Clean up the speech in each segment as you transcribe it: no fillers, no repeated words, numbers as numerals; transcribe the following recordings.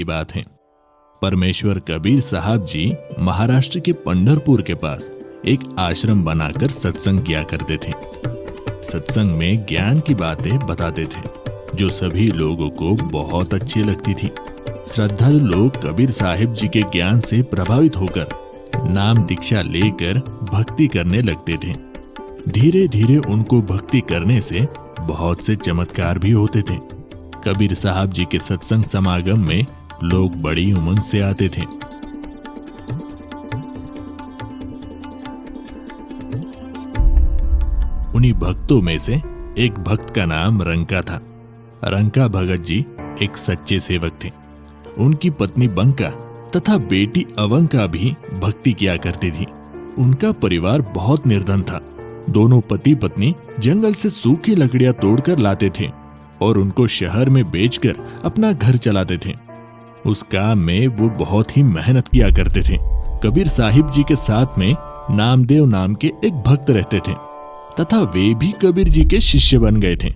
की बात है। परमेश्वर कबीर साहब जी महाराष्ट्र के पंढरपुर के पास एक आश्रम बनाकर सत्संग किया करते थे। सत्संग में ज्ञान की बातें बताते थे जो सभी लोगों को बहुत अच्छी लगती थी। श्रद्धालु लोग कबीर साहिब जी के ज्ञान से प्रभावित होकर नाम दीक्षा लेकर भक्ति करने लगते थे। धीरे धीरे उनको भक्ति करने से बहुत से चमत्कार भी होते थे। कबीर साहब जी के सत्संग समागम में लोग बड़ी उमंग से आते थे। उन्हीं भक्तों में से एक भक्त का नाम रंका था। रंका भगत जी एक सच्चे सेवक थे। उनकी पत्नी बंका तथा बेटी अवंका भी भक्ति किया करती थी। उनका परिवार बहुत निर्धन था। दोनों पति पत्नी जंगल से सूखी लकड़ियां तोड़कर लाते थे और उनको शहर में बेचकर अपना घर चलाते थे। उस काम में वो बहुत ही मेहनत किया करते थे। कबीर साहिब जी के साथ में नामदेव नाम के एक भक्त रहते थे तथा वे भी कबीर जी के शिष्य बन गए थे।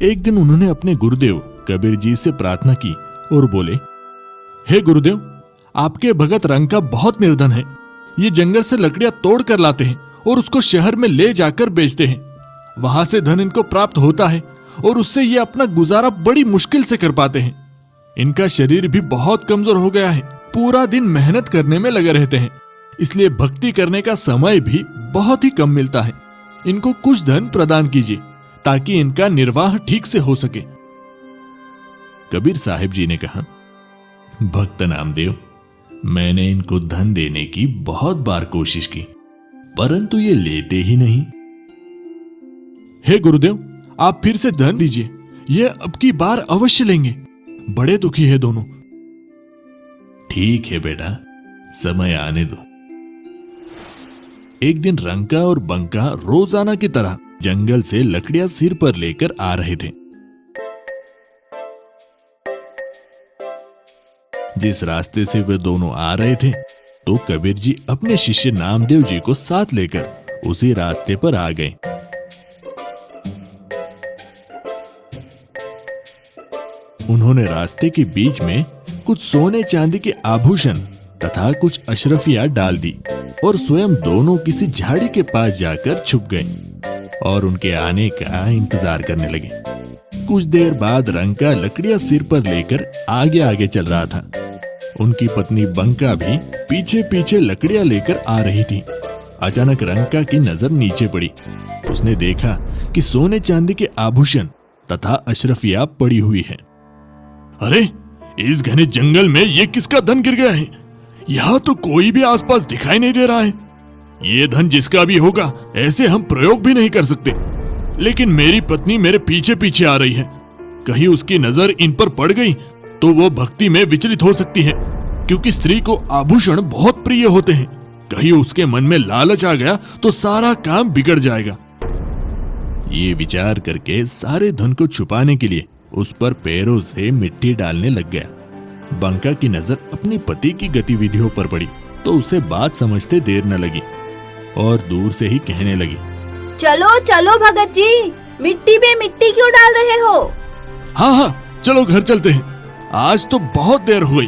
एक दिन उन्होंने अपने गुरुदेव कबीर जी से प्रार्थना की और बोले, हे गुरुदेव, आपके भगत रंका बहुत निर्धन है। ये जंगल से लकड़ियां तोड़ कर लाते हैं और उसको शहर में ले जाकर बेचते हैं। वहां से धन इनको प्राप्त होता है और उससे ये अपना गुजारा बड़ी मुश्किल से कर पाते हैं। इनका शरीर भी बहुत कमजोर हो गया है। पूरा दिन मेहनत करने में लगे रहते हैं, इसलिए भक्ति करने का समय भी बहुत ही कम मिलता है। इनको कुछ धन प्रदान कीजिए ताकि इनका निर्वाह ठीक से हो सके। कबीर साहिब जी ने कहा, भक्त नामदेव, मैंने इनको धन देने की बहुत बार कोशिश की, परंतु ये लेते ही नहीं। हे गुरुदेव, आप फिर से धन दीजिए, ये अब की बार अवश्य लेंगे। बड़े दुखी है दोनों। ठीक है बेटा, समय आने दो। एक दिन रंका और बंका रोजाना की तरह जंगल से लकड़ियां सिर पर लेकर आ रहे थे। जिस रास्ते से वे दोनों आ रहे थे तो कबीर जी अपने शिष्य नामदेव जी को साथ लेकर उसी रास्ते पर आ गए। उन्होंने रास्ते के बीच में कुछ सोने चांदी के आभूषण तथा कुछ अशरफियां डाल दी और स्वयं दोनों किसी झाड़ी के पास जाकर छुप गए और उनके आने का इंतजार करने लगे। कुछ देर बाद रंका लकड़ियां सिर पर लेकर आगे आगे चल रहा था। उनकी पत्नी बंका भी पीछे पीछे लकड़ियां लेकर आ रही थी। अचानक रंका की नजर नीचे पड़ी। उसने देखा कि सोने चांदी के आभूषण तथा अशरफियां पड़ी हुई है। अरे, इस घने जंगल में ये किसका धन गिर गया है? यहाँ तो कोई भी आसपास दिखाई नहीं दे रहा है। ये धन जिसका भी होगा, ऐसे हम प्रयोग भी नहीं कर सकते। लेकिन मेरी पत्नी मेरे पीछे पीछे आ रही है। कहीं उसकी नजर इन पर पड़ गई तो वो भक्ति में विचलित हो सकती है, क्योंकि स्त्री को आभूषण बहुत प्रिय होते हैं। कहीं उसके मन में लालच आ गया तो सारा काम बिगड़ जाएगा। ये विचार करके सारे धन को छुपाने के लिए उस पर पैरों से मिट्टी डालने लग गया। बंका की नजर अपनी पति की गतिविधियों पर पड़ी तो उसे बात समझते देर न लगी और दूर से ही कहने लगी, चलो चलो भगत जी, मिट्टी पे मिट्टी क्यों डाल रहे हो? हाँ हाँ, चलो घर चलते हैं, आज तो बहुत देर हो गई।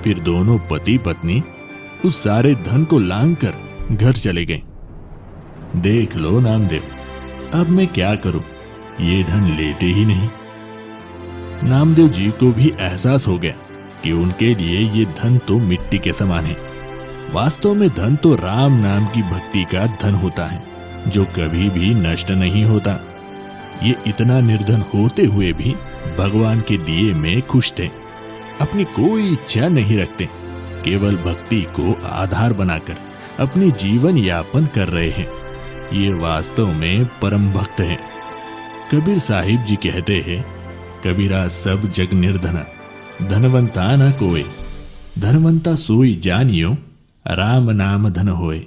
फिर दोनों पति पत्नी उस सारे धन को लांघकर घर चले गए। देख लो नामदेव, अब मैं क्या करूं, ये धन लेते ही नहीं। नामदेव जी को भी एहसास हो गया कि उनके लिए ये धन तो मिट्टी के समान है। वास्तव में धन तो राम नाम की भक्ति का धन होता है, जो कभी भी नष्ट नहीं होता। ये इतना निर्धन होते हुए भी भगवान के दिए में खुश थे। अपनी कोई इच्छा नहीं रखते, केवल भक्ति को आधार बनाकर अपनी जीवन यापन कर रहे हैं। ये वास्तव में परम भक्त हैं। कबीर साहिब जी कहते हैं, कबीरा सब जग निर्धना, धनवंता न कोय, धनवंता सोई जानियो, राम नाम धन होए।